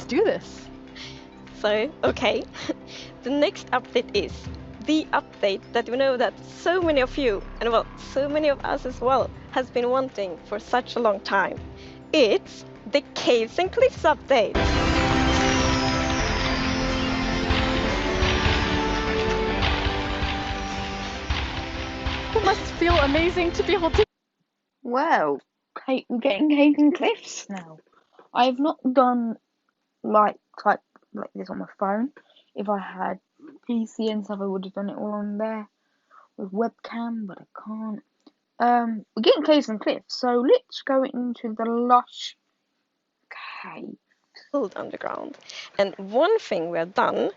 do this. So, okay, the next update is the update that we know that so many of you, and well, so many of us as well, has been wanting for such a long time. It's the Caves and Cliffs update. It must feel amazing to be able to. Well, we're getting caves and cliffs now. I have not done type like this on my phone. If I had PC and stuff, I would have done it all on there with webcam, but I can't. We're getting caves and cliffs, so let's go into the lush cave. Build underground. And one thing we have done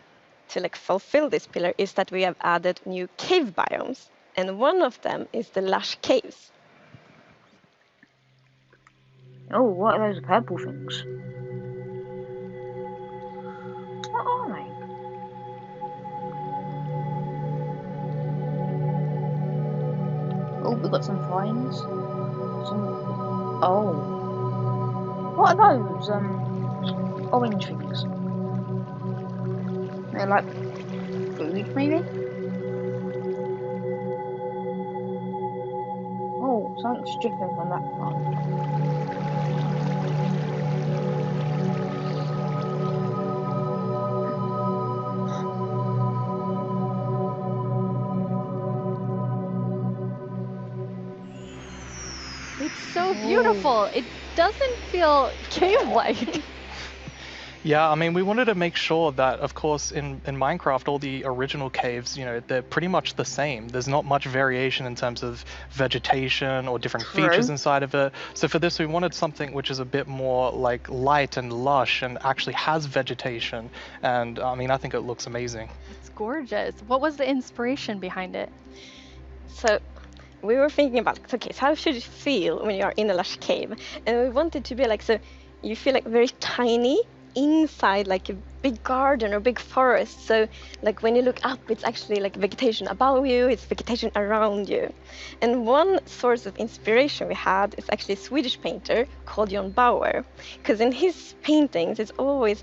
to like fulfill this pillar is that we have added new cave biomes, and one of them is the lush caves. Oh, what are those purple things? What are they? Oh, we got some finds. Oh, what are those? Orange things. They're like food, maybe. Oh, something's dripping from that plant. It's so beautiful. It doesn't feel cave-like. Yeah, I mean, we wanted to make sure that, of course, in Minecraft, all the original caves, they're pretty much the same. There's not much variation in terms of vegetation or different features inside of it. So for this, we wanted something which is a bit more like light and lush and actually has vegetation. And I mean, I think it looks amazing. It's gorgeous. What was the inspiration behind it? So we were thinking about, okay, so how should it feel when you are in a lush cave? And we wanted to be like, so you feel like very tiny inside like a big garden or big forest. So like when you look up, it's actually like vegetation above you, it's vegetation around you. And one source of inspiration we had is actually a Swedish painter called John Bauer, because in his paintings it's always,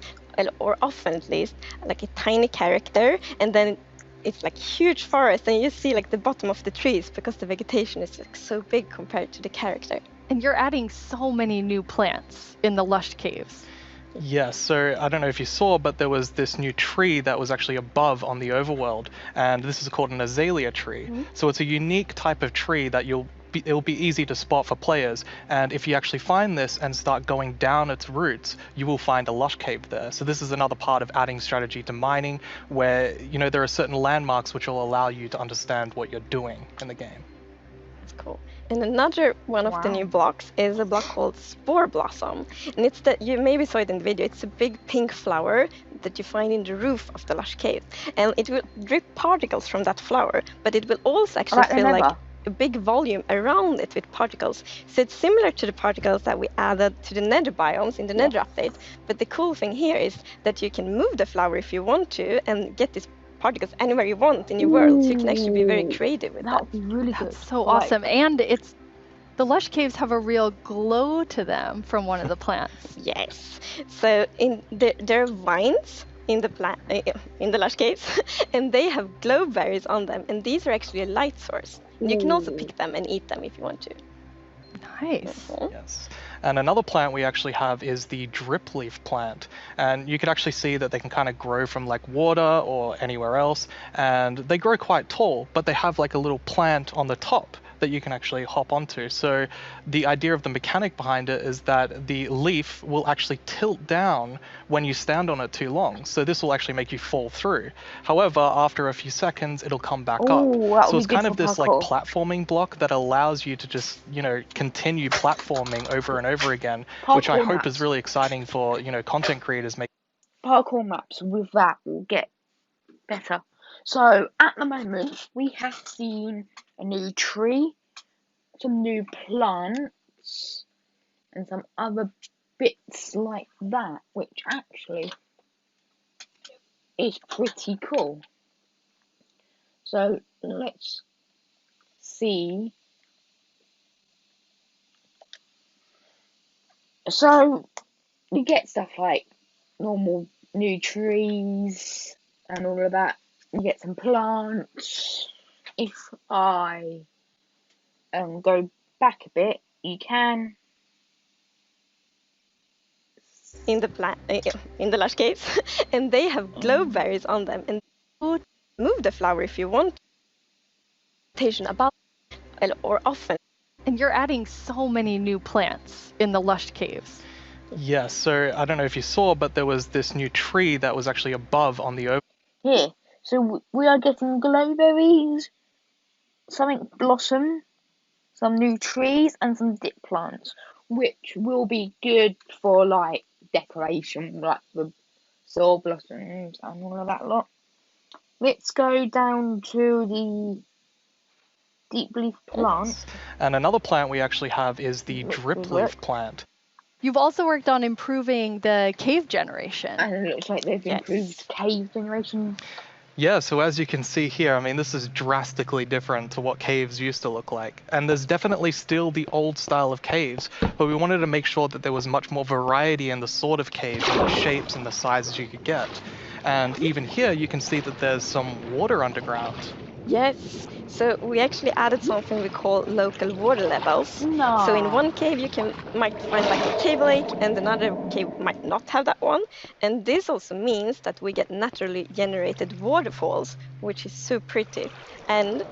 or often at least, like a tiny character, and then it's like huge forest, and you see like the bottom of the trees because the vegetation is like so big compared to the character. And you're adding so many new plants in the lush caves. Yes, so I don't know if you saw, but there was this new tree that was actually above on the overworld, and this is called an azalea tree. Mm-hmm. So it's a unique type of tree that it'll be easy to spot for players, and if you actually find this and start going down its roots, you will find a lush cave there. So this is another part of adding strategy to mining, where there are certain landmarks which will allow you to understand what you're doing in the game. That's cool. And another one of the new blocks is a block called Spore Blossom. And it's that you maybe saw it in the video. It's a big pink flower that you find in the roof of the lush cave. And it will drip particles from that flower, but it will also actually feel like a big volume around it with particles. So it's similar to the particles that we added to the nether biomes in the nether update. But the cool thing here is that you can move the flower if you want to and get these particles anywhere you want in your world, so you can actually be very creative with that. That'd be really good. That's so awesome. And the lush caves have a real glow to them from one of the plants. Yes. So there are vines in the lush caves, and they have glow berries on them, and these are actually a light source. You can also pick them and eat them if you want to. Nice. Mm-hmm. Yes. And another plant we actually have is the drip leaf plant. And you can actually see that they can kind of grow from like water or anywhere else. And they grow quite tall, but they have like a little plant on the top that you can actually hop onto. So the idea of the mechanic behind it is that the leaf will actually tilt down when you stand on it too long. So this will actually make you fall through. However, after a few seconds, it'll come back up. So it's kind of this like platforming block that allows you to just, continue platforming over and over again, which I hope is really exciting for, content creators. Parkour maps with that will get better. So at the moment, we have seen a new tree, some new plants, and some other bits like that, which actually is pretty cool. So let's see. So you get stuff like normal new trees and all of that. You get some plants. If I go back a bit, you can in the lush caves, and they have glowberries on them, and move the flower if you want. About or often. And you're adding so many new plants in the lush caves. Yes, so I don't know if you saw, but there was this new tree that was actually above on the here. So we are getting glowberries, something blossom, some new trees, and some dip plants, which will be good for like decoration, like the soul blossoms and all of that lot. Let's go down to the deep leaf plant. And another plant we actually have is the drip leaf plant. You've also worked on improving the cave generation. And it looks like they've improved cave generation. Yeah, so as you can see here, I mean, this is drastically different to what caves used to look like. And there's definitely still the old style of caves, but we wanted to make sure that there was much more variety in the sort of caves and the shapes and the sizes you could get. And even here, you can see that there's some water underground. Yes, so we actually added something we call local water levels. No. So in one cave might find like a cave lake, and another cave might not have that one. And this also means that we get naturally generated waterfalls, which is so pretty. And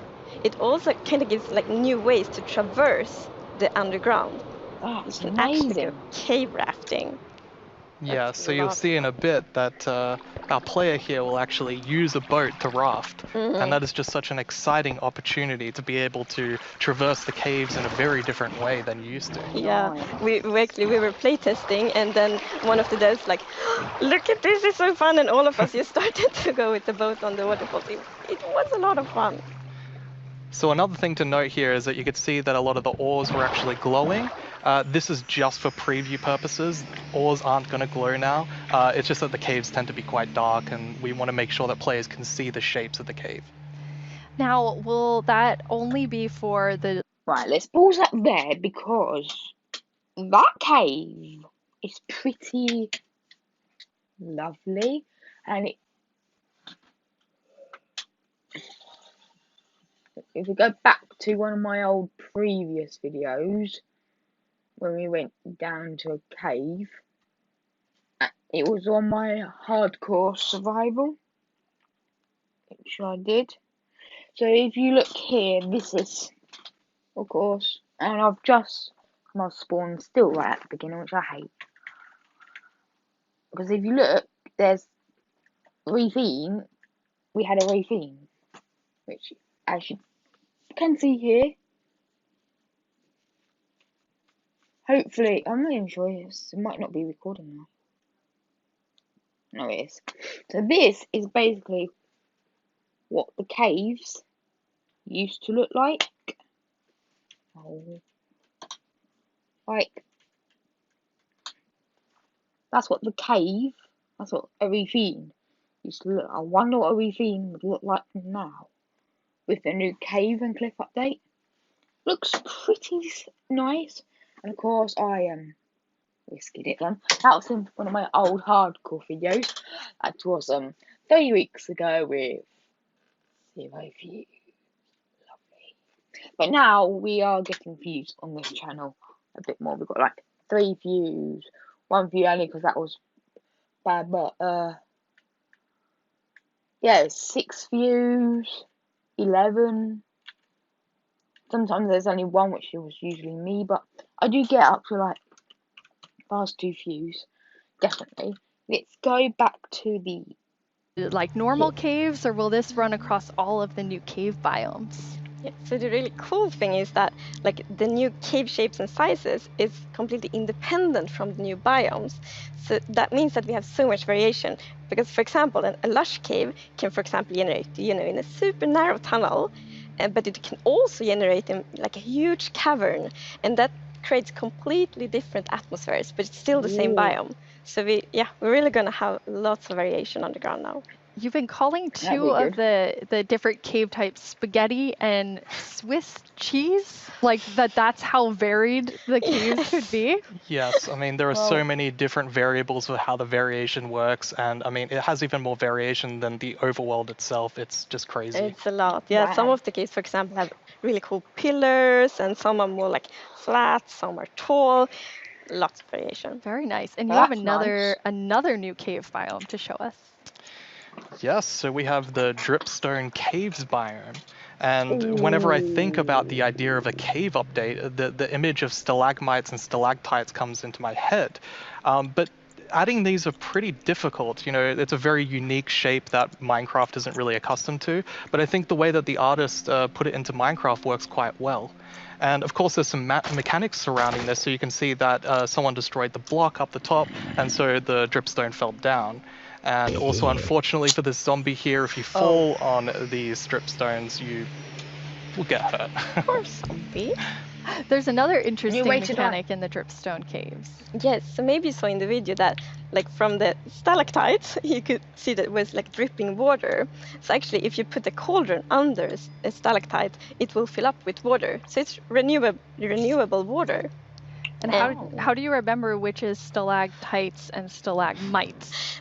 it also kind of gives like new ways to traverse the underground. Oh, it's You can actually amazing. go cave rafting. Yeah, so you'll see in a bit that our player here will actually use a boat to raft. And that is just such an exciting opportunity to be able to traverse the caves in a very different way than you used to. Yeah, we were playtesting, and then one of the devs like, look at this, it's so fun, and all of us just started to go with the boat on the waterfall. It was a lot of fun. So another thing to note here is that you could see that a lot of the ores were actually glowing. This is just for preview purposes. Ores aren't going to glow now. It's just that the caves tend to be quite dark, and we want to make sure that players can see the shapes of the cave. Now, will that only be for the... Right, let's pause that there because that cave is pretty lovely, and if we go back to one of my old previous videos when we went down to a cave, it was on my hardcore survival, which I did. So if you look here, this is, of course, and I've just my spawn still right at the beginning, which I hate. Because if you look, there's ravine. We had a ravine, which, as you can see here, hopefully, I'm not even sure it might not be recording now. No, it is. So this is basically what the caves used to look like. Like, that's what the cave, that's what a ravine used to look. I wonder what a ravine would look like now with the new cave and cliff update. Looks pretty nice, and of course I risked it then. That was in one of my old hardcore videos. That was 3 weeks ago with 0 views. Lovely. But now we are getting views on this channel a bit more. We've got like 3 views, 1 view only because that was bad, but yeah, 6 views, 11. Sometimes there's only 1, which was usually me, but I do get up to like past 2 views, definitely. Let's go back to the like normal caves, or will this run across all of the new cave biomes? Yeah, so the really cool thing is that like the new cave shapes and sizes is completely independent from the new biomes. So that means that we have so much variation. Because for example, a lush cave can, for example, generate, in a super narrow tunnel, but it can also generate in like a huge cavern, and that creates completely different atmospheres, but it's still the same biome. So we're really gonna have lots of variation underground now. You've been calling That'd two be of the different cave types spaghetti and Swiss cheese. Like that's how varied the caves could Yes. be. Yes, I mean, there are so Well, many different variables of how the variation works, and I mean, it has even more variation than the overworld itself. It's just crazy. It's a lot. Yeah, some wow. of the caves, for example, have really cool pillars, and some are more like flat, some are tall. Lots of variation. Very nice. And you Well, have that's nice. another new cave biome to show us. Yes, so we have the Dripstone Caves biome. And whenever I think about the idea of a cave update, the image of stalagmites and stalactites comes into my head. But adding these are pretty difficult. You know, it's a very unique shape that Minecraft isn't really accustomed to. But I think the way that the artist put it into Minecraft works quite well. And of course, there's some mechanics surrounding this. So you can see that someone destroyed the block up the top, and so the dripstone fell down. And also, unfortunately for this zombie here, if you fall on these dripstones, you will get hurt. Poor zombie. There's another interesting way to die. mechanic in the dripstone caves. Yes, so maybe you saw in the video that, like, from the stalactites, you could see that it was like dripping water. So actually, if you put a cauldron under a stalactite, it will fill up with water. So it's renewable water. And how do you remember which is stalactites and stalagmites?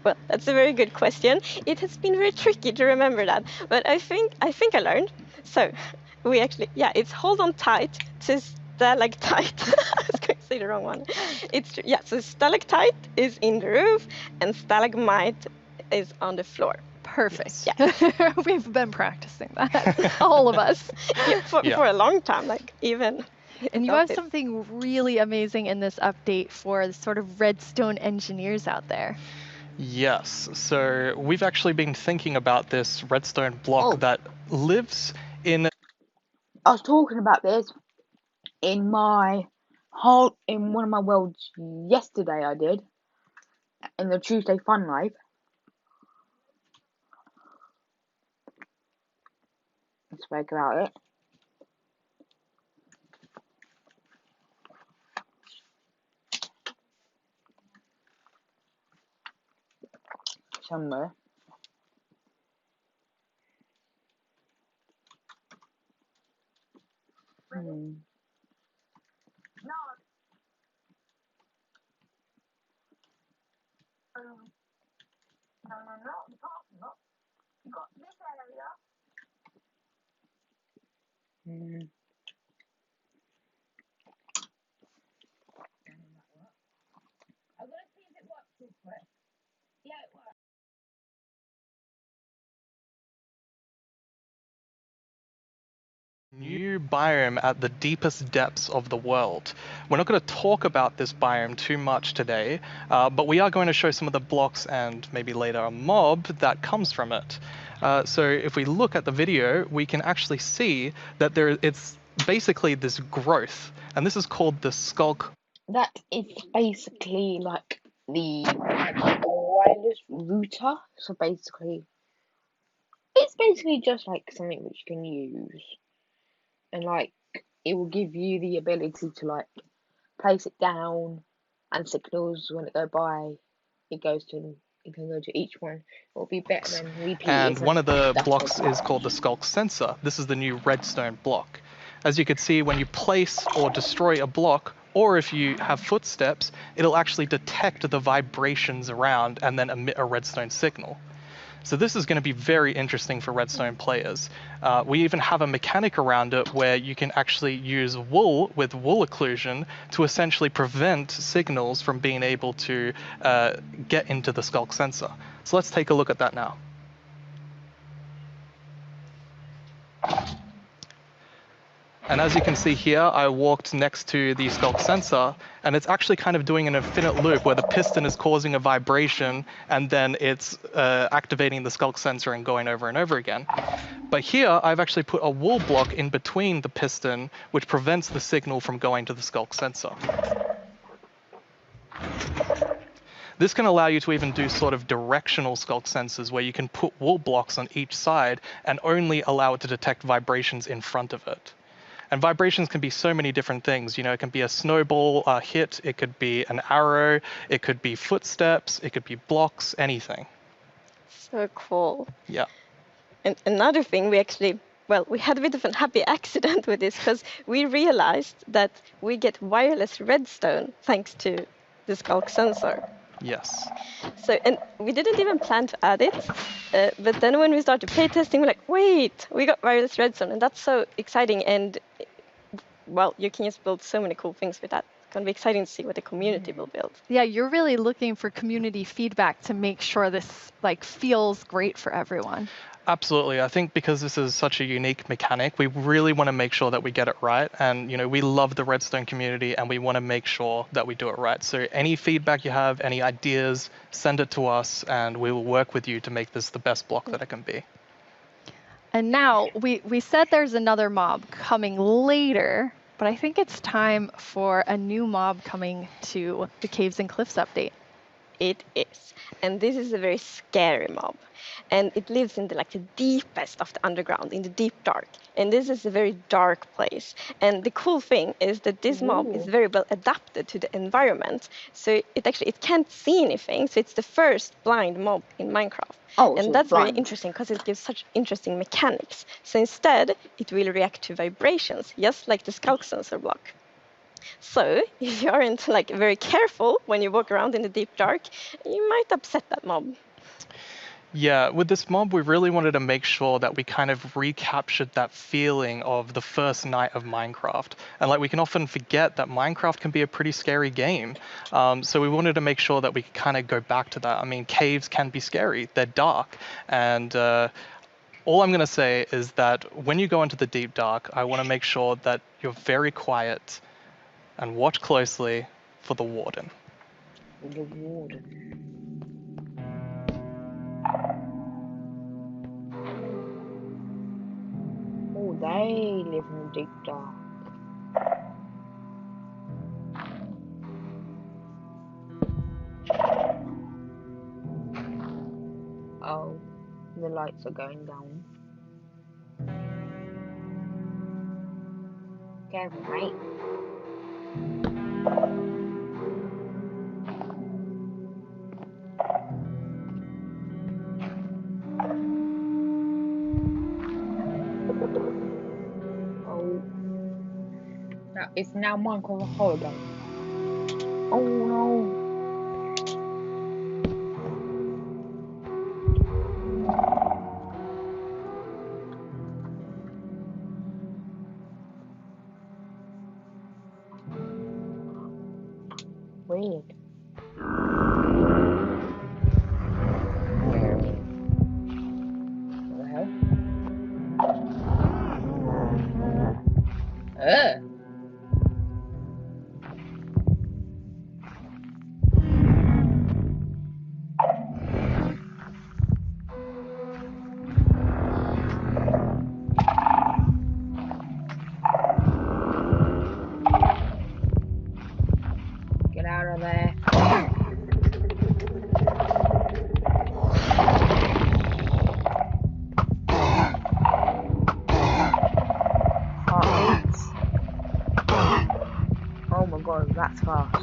Well, that's a very good question. It has been very tricky to remember that, but I think I learned. So we actually, yeah, it's hold on tight to stalactite. I was going to say the wrong one. So stalactite is in the roof and stalagmite is on the floor. Perfect. Yeah. We've been practicing that, all of us. Yeah, for a long time, like even. And you have something really amazing in this update for the sort of redstone engineers out there. Yes, so we've actually been thinking about this redstone block that lives in. I was talking about this in one of my worlds yesterday. I did in the Tuesday Fun Live. I spoke about it. Somewhere. No. You got this area. I'm gonna see if it works this way. Yeah, it works. New biome at the deepest depths of the world. We're not going to talk about this biome too much today, but we are going to show some of the blocks and maybe later a mob that comes from it. So if we look at the video, we can actually see that it's basically this growth, and this is called the skulk. That is basically like the wireless router. So basically, it's basically just like something which you can use. And like it will give you the ability to like place it down, and signals when it go by, it can go to each one. It will be better than repeat. And one of the blocks is called the skulk sensor. This is the new redstone block. As you can see, when you place or destroy a block, or if you have footsteps, it'll actually detect the vibrations around and then emit a redstone signal. So this is going to be very interesting for redstone players. We even have a mechanic around it where you can actually use wool with wool occlusion to essentially prevent signals from being able to get into the skulk sensor. So let's take a look at that now. And as you can see here, I walked next to the skulk sensor, and it's actually kind of doing an infinite loop where the piston is causing a vibration, and then it's activating the skulk sensor and going over and over again. But here, I've actually put a wool block in between the piston, which prevents the signal from going to the skulk sensor. This can allow you to even do sort of directional skulk sensors where you can put wool blocks on each side and only allow it to detect vibrations in front of it. And vibrations can be so many different things. You know, it can be a snowball hit, it could be an arrow, it could be footsteps, it could be blocks, anything. So cool. Yeah. And another thing, we had a bit of a happy accident with this because we realized that we get wireless redstone thanks to the Skulk sensor. Yes. So, and we didn't even plan to add it, but then when we started playtesting, we're like, wait, we got wireless redstone, and that's so exciting. And well, you can just build so many cool things with that. It's gonna be exciting to see what the community will build. Yeah, you're really looking for community feedback to make sure this like feels great for everyone. Absolutely. I think because this is such a unique mechanic, we really want to make sure that we get it right. And, we love the Redstone community and we want to make sure that we do it right. So any feedback you have, any ideas, send it to us and we will work with you to make this the best block that it can be. And now we said there's another mob coming later, but I think it's time for a new mob coming to the Caves and Cliffs update. It is. And this is a very scary mob. And it lives in the deepest of the underground, in the deep dark. And this is a very dark place. And the cool thing is that this mob is very well adapted to the environment. So it can't see anything. So it's the first blind mob in Minecraft. Oh, so and that's blind. very interesting because it gives such interesting mechanics. So instead, it will react to vibrations, just like the Skulk sensor block. So if you aren't very careful when you walk around in the deep dark, you might upset that mob. Yeah, with this mob, we really wanted to make sure that we kind of recaptured that feeling of the first night of Minecraft. And we can often forget that Minecraft can be a pretty scary game. So we wanted to make sure that we could kind of go back to that. I mean, caves can be scary. They're dark. And all I'm going to say is that when you go into the deep dark, I want to make sure that you're very quiet and watch closely for the warden. The warden. Oh, they live in the deep dark. Oh, the lights are going down. Careful, mate. It's now Minecraft holiday. Oh no. Weird. What the hell? Get out of there. Heartbeats. Oh my god, that's fast.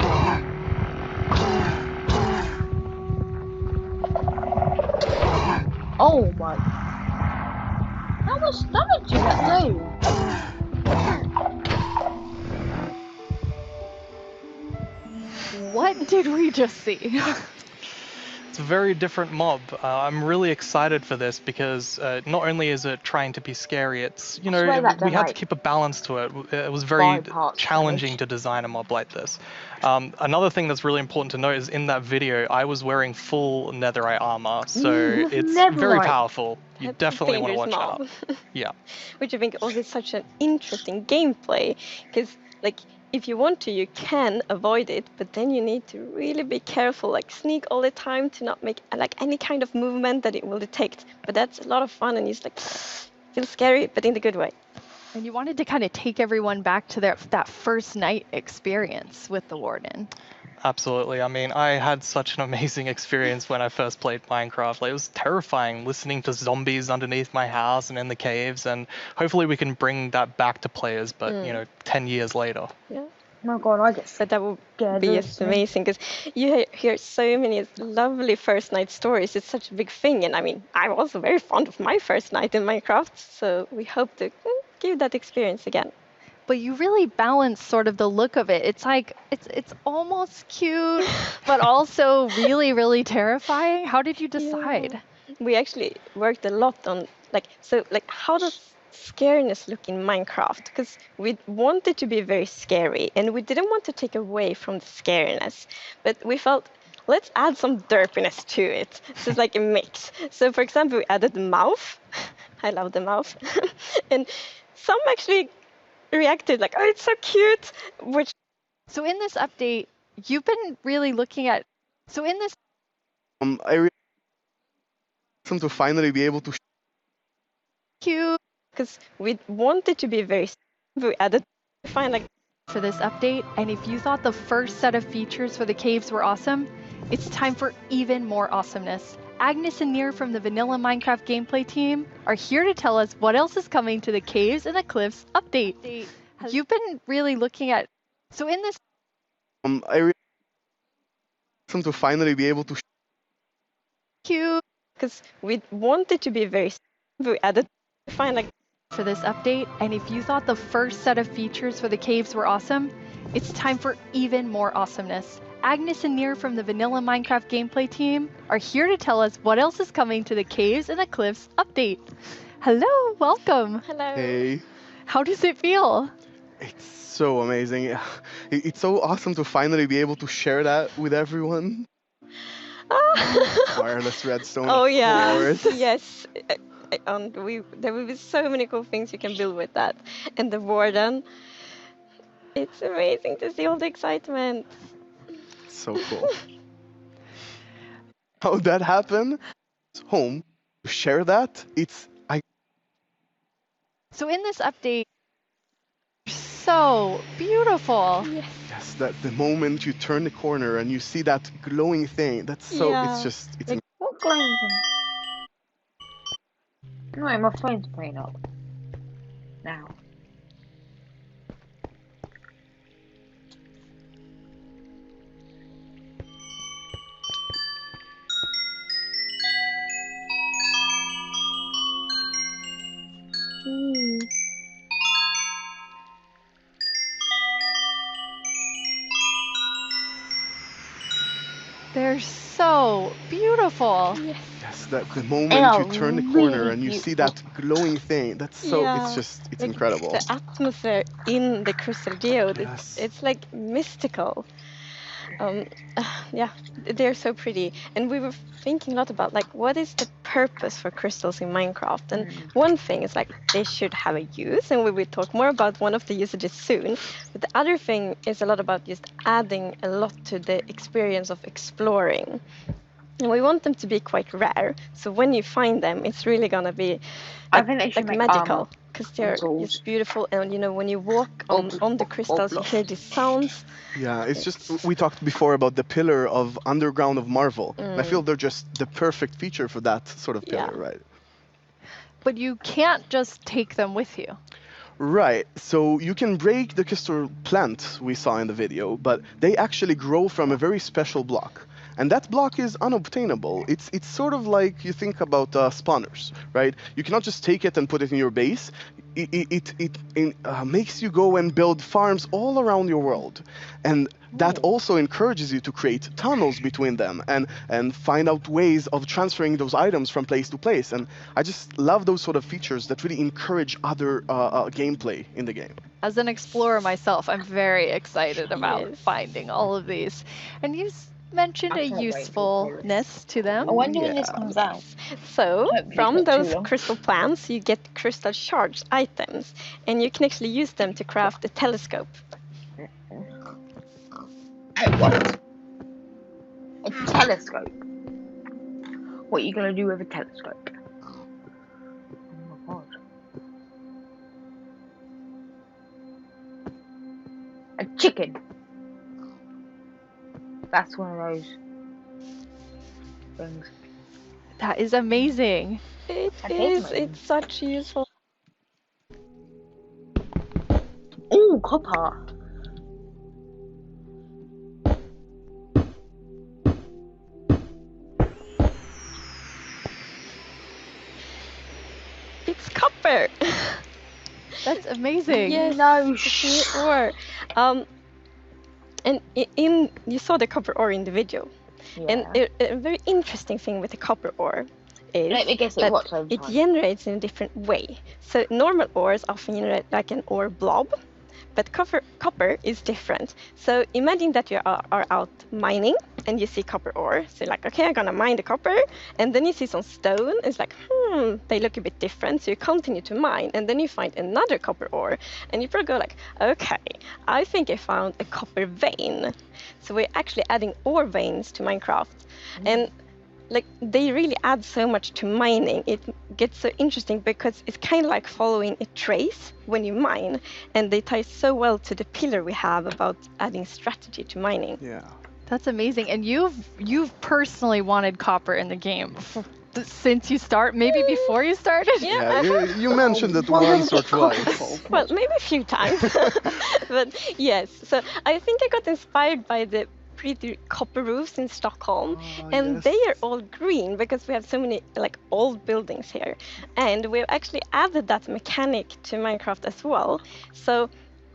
Oh my. How much damage did that do? What did we just see? It's a very different mob. I'm really excited for this because not only is it trying to be scary, it's, swear that we done, had to keep a balance to it. It was very 5 parts challenging damage. to design a mob like this. Another thing that's really important to note is in that video, I was wearing full netherite armor, so it's very Netherite. powerful. You That's definitely want to watch dangerous out. mob. Yeah. Which I think also is such an interesting gameplay, because if you want to, you can avoid it, but then you need to really be careful, sneak all the time to not make any kind of movement that it will detect. But that's a lot of fun, and it's feels scary, but in the good way. And you wanted to kind of take everyone back to that first night experience with the warden. Absolutely. I mean, I had such an amazing experience when I first played Minecraft. It was terrifying listening to zombies underneath my house and in the caves, and hopefully we can bring that back to players, but 10 years later. Yeah. My God, I get But that would scared. be of just snakes. amazing because you hear so many lovely first night stories. It's such a big thing, and I mean, I'm also very fond of my first night in Minecraft. So we hope to give that experience again. But you really balance sort of the look of it. It's like it's almost cute, but also really, really terrifying. How did you decide? We actually worked a lot on how does scariness look in Minecraft? Because we wanted to be very scary, and we didn't want to take away from the scariness, but we felt let's add some derpiness to it. So it's like a mix. So for example, we added the mouth. I love the mouth, and some actually reacted like, "Oh, it's so cute," which So in this update, you've been really looking at. So in this I really want to finally be able to cute because we wanted to be very. We added find like for this update, and if you thought the first set of features for the caves were awesome, it's time for even more awesomeness. Agnes and Near from the Vanilla Minecraft gameplay team are here to tell us what else is coming to the Caves and the Cliffs update. You've been really looking at. So in this I really want to finally be able to cute because we wanted to be very. We added find like for this update, and if you thought the first set of features for the caves were awesome, it's time for even more awesomeness. Agnes and Near from the Vanilla Minecraft gameplay team are here to tell us what else is coming to the Caves and the Cliffs update. Hello, welcome. hello. Hey, How does it feel? it's so amazing. It's so awesome to finally be able to share that with everyone. Wireless redstone. Oh of yeah, course. yes. And there will be so many cool things you can build with that. And the warden, it's amazing to see all the excitement. So cool. How that happened? Home. To share that. So in this update, so beautiful. Yes, that the moment you turn the corner and you see that glowing thing. That's so. Yeah. It's just. It's Like- What glowing thing? No, my phone's playing up. Now. They're so beautiful. Yes, that the moment are you turn the corner really and you see beautiful. that glowing thing. That's so. Yeah. It's just. It's Like, incredible. The atmosphere in the crystal geode, Yes. it's like mystical. Yeah, they're so pretty. And we were thinking a lot about like what is the purpose for crystals in Minecraft? And one thing is like they should have a use, and we will talk more about one of the usages soon. But the other thing is a lot about just adding a lot to the experience of exploring. And we want them to be quite rare. So when you find them, it's really gonna be I think they should like make magical. armor. Because they're tools. just beautiful, and you know when you walk on the crystals, you hear these sounds. Yeah, it's just we talked before about the pillar of underground of Marvel. And I feel they're just the perfect feature for that sort of pillar, Yeah. right? But you can't just take them with you. Right. So you can break the crystal plant we saw in the video, but they actually grow from a very special block. And that block is unobtainable. It's sort of like you think about spawners, right? You cannot just take it and put it in your base. It makes you go and build farms all around your world. And that also encourages you to create tunnels between them and find out ways of transferring those items from place to place. And I just love those sort of features that really encourage other gameplay in the game. As an explorer myself, I'm very excited about Yes. finding all of these. And you mentioned I a can't wait for usefulness to them. I wonder when this Yeah. comes out. So Hopefully from not too those long. crystal plants, you get crystal shards items, and you can actually use them to craft a telescope. Hey, what? A telescope? What are you gonna do with a telescope? Oh my god. A chicken. That's one of those things. That is amazing. It I is. think It's such useful. Ooh, copper. it's copper. That's amazing. Yes, No it's a ore. And you saw the copper ore in the video. And a very interesting thing with the copper ore is Let me guess it that works over it time. generates in a different way. So normal ores often generate like an ore blob, but copper is different. So imagine that you are out mining and you see copper ore. So you're like, okay, I'm gonna mine the copper, and then you see some stone. It's like, they look a bit different. So you continue to mine, and then you find another copper ore, and you probably go like, okay, I think I found a copper vein. So we're actually adding ore veins to Minecraft, and like they really add so much to mining. It gets so interesting because it's kind of like following a trace when you mine, and they tie so well to the pillar we have about adding strategy to mining. Yeah. That's amazing. And you've personally wanted copper in the game since you start, maybe before you started. Yeah. You mentioned it once or twice. Well, maybe a few times, but yes. So I think I got inspired by the pretty copper roofs in Stockholm, and yes. they are all green because we have so many like old buildings here, and we've actually added that mechanic to Minecraft as well. So,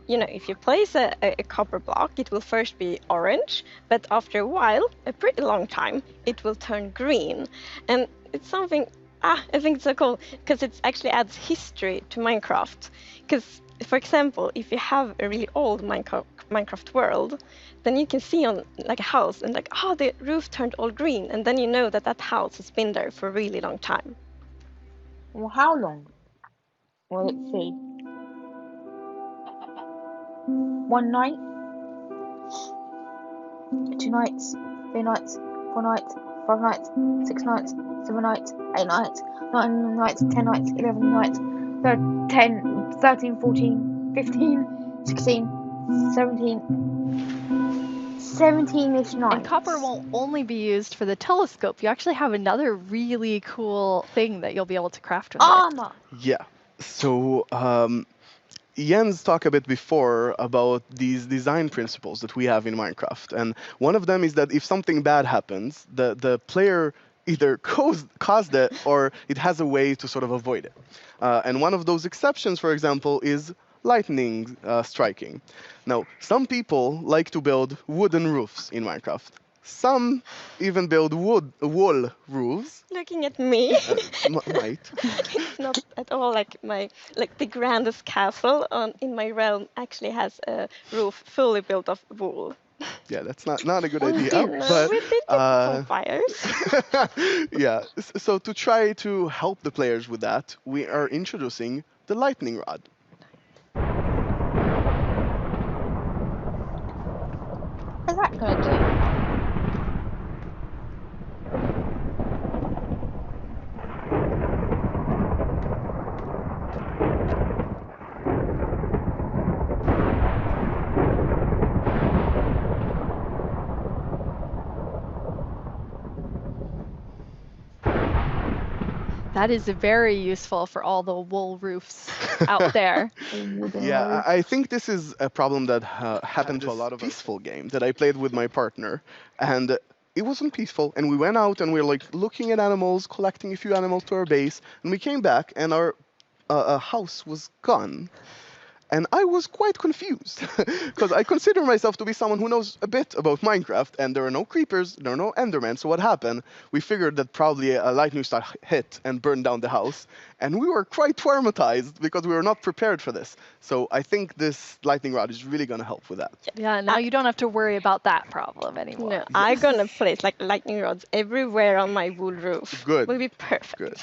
you know, if you place a copper block, it will first be orange, but after a while, a pretty long time, it will turn green, and it's something. I think it's so cool because it actually adds history to Minecraft. Because, for example, if you have a really old Minecraft world, then you can see on like a house and like, oh, the roof turned all green, and then you know that that house has been there for a really long time. Well, how long? Well, let's see. 1 night, 2 nights, 3 nights, 4 nights, 5 nights, 6 nights, 7 nights, 8 nights, 9 nights, 10 nights, 11 nights, 10, 13, 14, 15, 16, 17, 17-ish nights. And copper won't only be used for the telescope. You actually have another really cool thing that you'll be able to craft with it. Armor. Yeah. So Jens talked a bit before about these design principles that we have in Minecraft, and one of them is that if something bad happens, the player either caused it or it has a way to sort of avoid it. And one of those exceptions, for example, is lightning striking. Now, some people like to build wooden roofs in Minecraft. Some even build wall roofs. Looking at me, Might. it's not at all like the grandest castle in my realm actually has a roof fully built of wool. Yeah, that's not a good We idea. did, But we did get some fires. yeah, so to try to help the players with that, we are introducing the lightning rod. What's that going to do? That is very useful for all the wool roofs out there. Yeah, I think this is a problem that happened to a lot of peaceful game that I played with my partner, and it wasn't peaceful. And we went out and we were like looking at animals, collecting a few animals to our base, and we came back and our house was gone. And I was quite confused because I consider myself to be someone who knows a bit about Minecraft, and there are no creepers, there are no Endermen. So what happened? We figured that probably a lightning strike hit and burned down the house, and we were quite traumatized because we were not prepared for this. So I think this lightning rod is really going to help with that. Yeah, now you don't have to worry about that problem anymore. No, I'm gonna place like lightning rods everywhere on my wool roof. Good. Will be perfect. Good.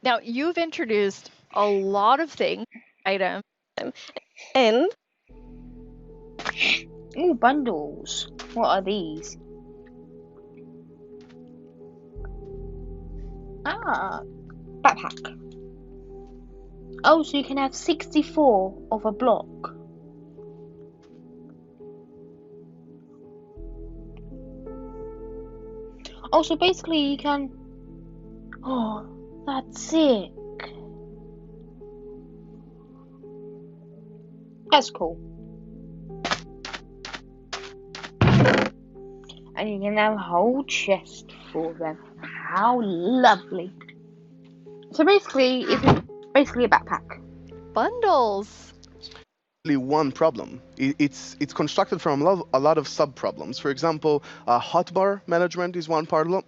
Now, you've introduced a lot of things, items. And Ooh, bundles. What are these? Ah, backpack. Oh, so you can have 64 of a block. Oh, so basically you can... Oh, that's sick. That's cool. And you can have a whole chest for them. How lovely. So basically, if you Basically a backpack. Bundles. One problem. It's constructed from a lot of sub-problems. For example, hotbar management is one problem.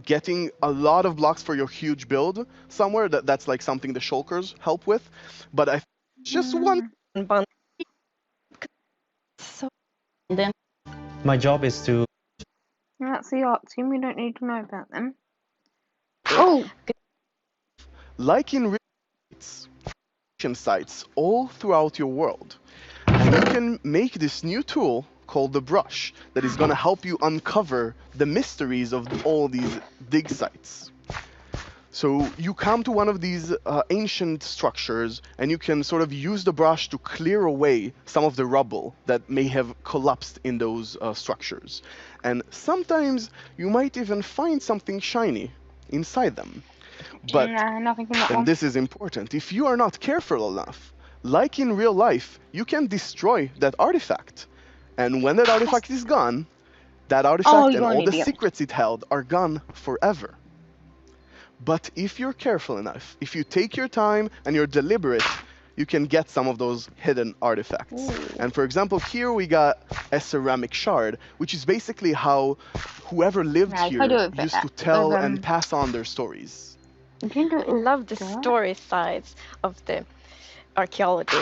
Getting a lot of blocks for your huge build somewhere, that's like something the shulkers help with. But it's just one. So Then my job is to That's the art team. We don't need to know about them. Oh, Like in real sites all throughout your world. And you can make this new tool called the brush that is going to help you uncover the mysteries of all these dig sites. So you come to one of these ancient structures and you can sort of use the brush to clear away some of the rubble that may have collapsed in those structures. And sometimes you might even find something shiny inside them. But nah, nothing from that one. and this is important. If you are not careful enough, like in real life, you can destroy that artifact. And when that artifact is gone, that artifact and you're an all the idiot. secrets it held are gone forever. But if you're careful enough, if you take your time and you're deliberate, you can get some of those hidden artifacts. And for example, here we got a ceramic shard, which is basically how whoever lived Right, I do here it for used that. to tell With, and pass on their stories. You can do I love the that. story sides of the archaeology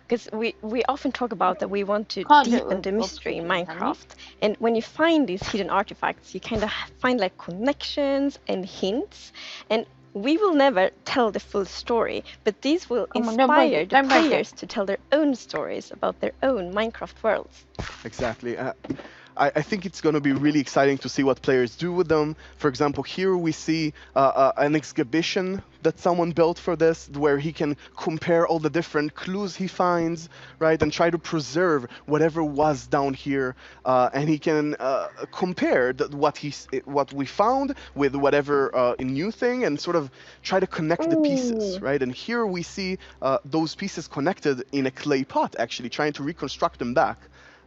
because we often talk about that we want to Can't do it deepen with the mystery in obsidian, can you? Minecraft, and when you find these hidden artifacts you kind of find like connections and hints, and we will never tell the full story, but these will Come on, don't break inspire it, the don't break it. players to tell their own stories about their own Minecraft worlds. Exactly. I think it's going to be really exciting to see what players do with them. For example, here we see an exhibition that someone built for this, where he can compare all the different clues he finds, right, and try to preserve whatever was down here, and he can compare what we found with whatever new thing, and sort of try to connect the pieces, Ooh. right? And here we see those pieces connected in a clay pot, actually trying to reconstruct them back.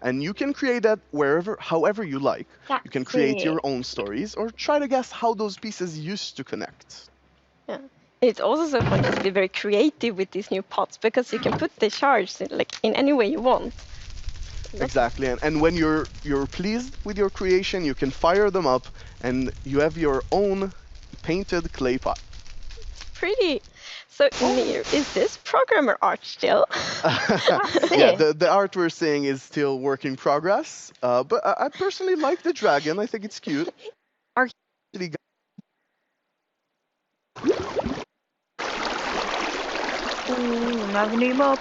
And you can create that however you like. You can That's create your it. own stories or try to guess how those pieces used to connect. Yeah. It's also so fun to be very creative with these new pots because you can put the shards in any way you want. Exactly. And when you're pleased with your creation, you can fire them up and you have your own painted clay pot. Pretty. So, Mir, is this programmer art still? Yeah, the art we're seeing is still work in progress. But I personally like the dragon. I think it's cute. Are- Actually Another new mob.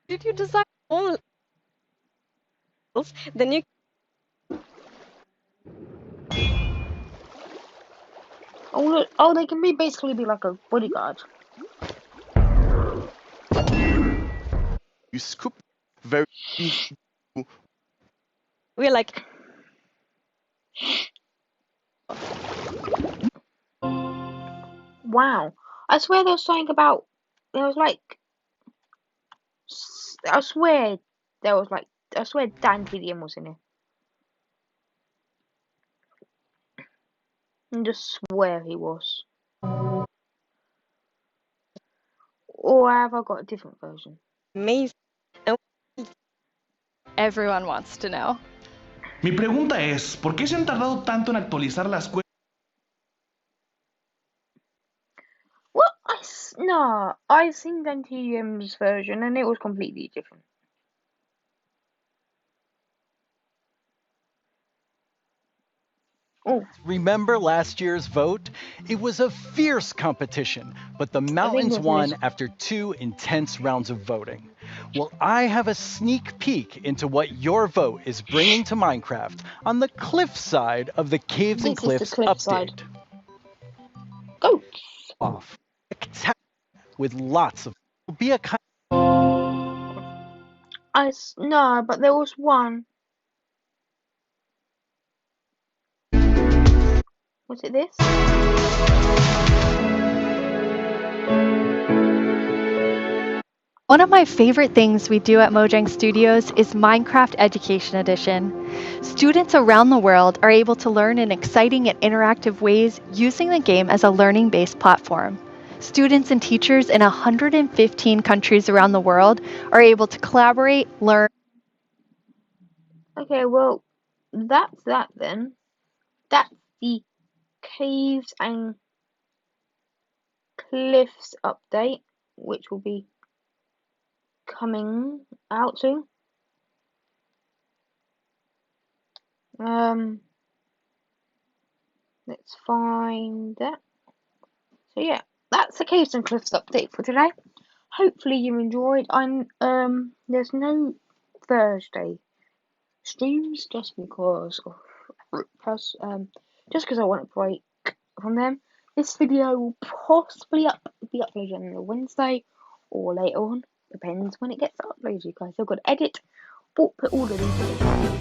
did you design? All then you Oh, look. Oh, they can basically be like a bodyguard. you scoop very we're like Wow. I swear there was something about. There was like. I swear there was like. I swear Dan TDM was in it. I just swear he was. Or have I got a different version? amazing. Everyone wants to know. Mi pregunta es, ¿por qué se han tardado tanto en actualizar las cuentas? Well, no, I've seen Dan TDM's version and it was completely different. Oh, Remember last year's vote? It was a fierce competition, but the Mountains it won was. after 2 intense rounds of voting. Well, I have a sneak peek into what your vote is bringing to Minecraft on the cliff side of the Caves and This is the Cliffs cliff update. side. Goats. Off. With lots of be a kind No, but there was one. Was it this? One of my favorite things we do at Mojang Studios is Minecraft Education Edition. Students around the world are able to learn in exciting and interactive ways using the game as a learning-based platform. Students and teachers in 115 countries around the world are able to collaborate, learn. Okay, well, that's that then. That's the Caves and Cliffs update, which will be coming out soon. Let's find that. So yeah, that's the Caves and Cliffs update for today. Hopefully you enjoyed. There's no Thursday streams just because of just because I want a break from them. This video will possibly be uploaded on a Wednesday or later on. Depends when it gets uploaded, you guys. I've got to edit, but put all the details.